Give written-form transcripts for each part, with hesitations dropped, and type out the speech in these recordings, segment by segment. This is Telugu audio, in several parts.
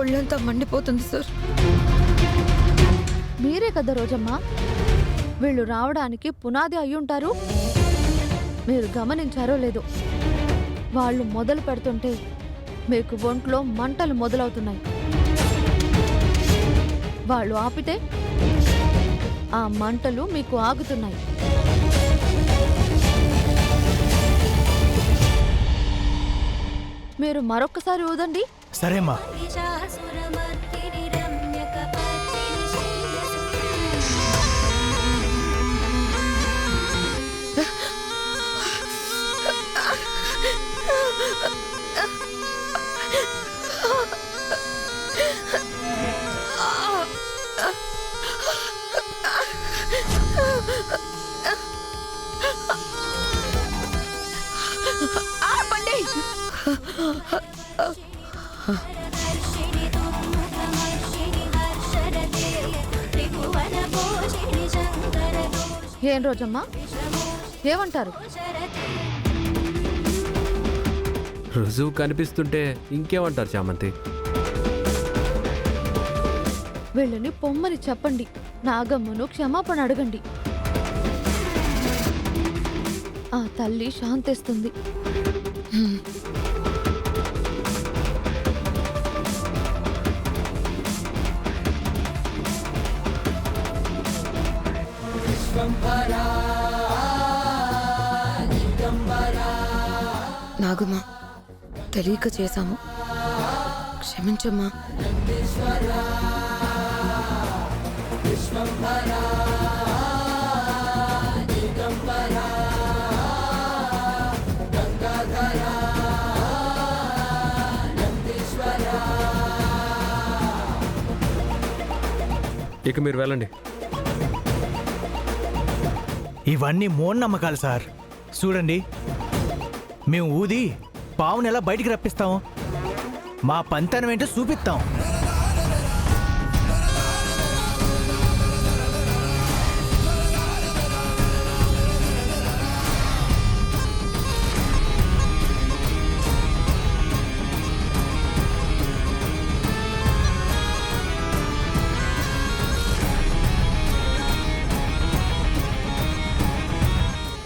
ఒళ్ళంతా మండిపోతుంది సార్. మీరే కదా రోజమ్మ వీళ్ళు రావడానికి పునాది అయ్యుంటారు. మీరు గమనించారో లేదో, వాళ్ళు మొదలు పెడుతుంటే మీకు ఒంట్లో మంటలు మొదలవుతున్నాయి. వాళ్ళు ఆపితే ఆ మంటలు మీకు ఆగుతున్నాయి. మీరు మరొక్కసారి ఊదండి. సరేమ్మా. ఏం రోజమ్మా ఏమంటారు? రుజువు కనిపిస్తుంటే ఇంకేమంటారు చామంతి? వీళ్ళని పొమ్మని చెప్పండి. నాగమ్మను క్షమాపణ అడగండి. ఆ తల్లి శాంతిస్తుంది. నాగమ్మ, తెలియక చేశాము, క్షమించమ్మా. ఇక మీరు వెళ్ళండి. ఇవన్నీ మూఢనమ్మకాలు సార్. చూడండి, మేము ఊది పావుని ఎలా బయటికి రప్పిస్తాం, మా పంతనం ఏంటో చూపిస్తాం.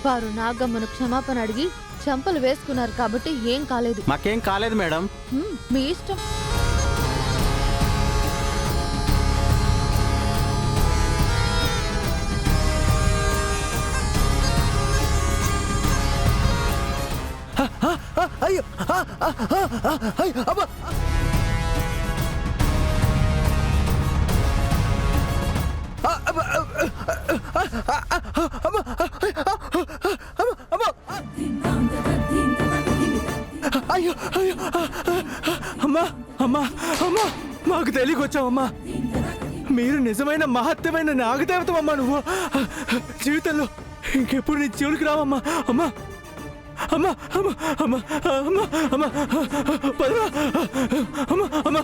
వారు నాగమ్మను క్షమాపణ అడిగి చంపలు వేసుకున్నారు కాబట్టి ఏం కాలేదు. మాకేం కాలేదు మేడం. మీ ఇష్టం. అయ్యో, అబ్బా. అయ్యో అయ్యో, అమ్మా అమ్మా అమ్మా, మాకు తెలియకొచ్చావమ్మా. మీరు నిజమైన మహత్యమైన నాగదేవతమ్మా. నువ్వు జీవితంలో ఇంకెప్పుడు నీ చెవులకు రావమ్మా. అమ్మా అమ్మా అమ్మా అమ్మా అమ్మా అమ్మా పదరా అమ్మా అమ్మా